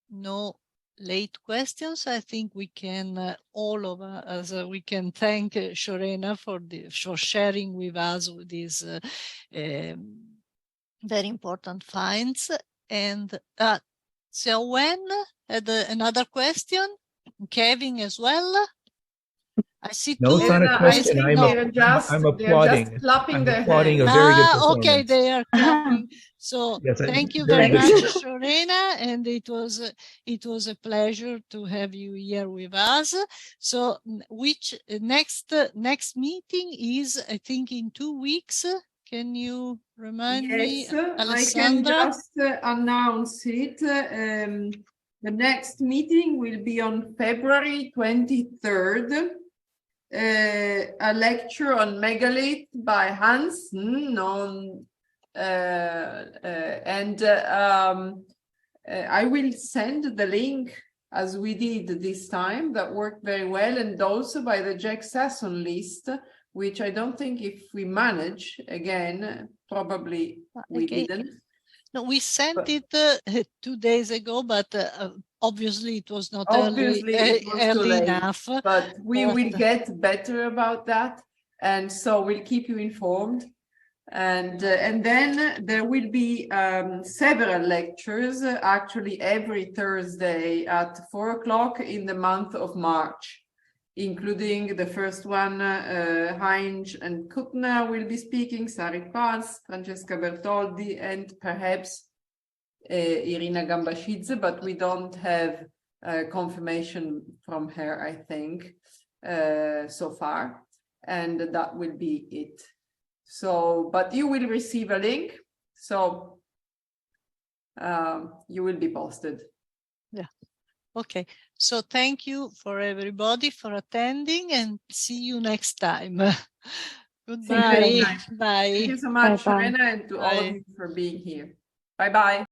no late questions, I think we can all of us we can thank Shorena for sharing with us these very important finds. And So when another question, Kevin as well. I see No, two. it's not a question. I think I'm applauding. They're just clapping I'm their applauding hands. a very good Okay, performance. they are clapping. So Yes, thank you very very good. much, Shorena, and it was a pleasure to have you here with us. So which next meeting is, I think, in 2 weeks. Can you remind me, Yes, Alessandra? I can just announce it. The next meeting will be on February 23rd. A lecture on megalith by Hans I will send the link as we did this time. That worked very well, and also by the Jack Sasson list, which I don't think if we manage again, probably we didn't. No, we sent it 2 days ago, but obviously it was not Obviously it was too early late, enough. but we will get better about that, and so we'll keep you informed. And then there will be several lectures, actually every Thursday at 4 o'clock in the month of March, including the first one. Heinz and Kuttner will be speaking, Sari Paz, Francesca Bertoldi, and perhaps Irina Gambashidze, but we don't have confirmation from her, I think, so far, and that will be it. So, but you will receive a link, so you will be posted. Yeah. Okay. So thank you for everybody for attending, and see you next time. Goodbye. Bye. Thank you so much, Bye-bye. Shorena, and to all of you for being here. Bye-bye.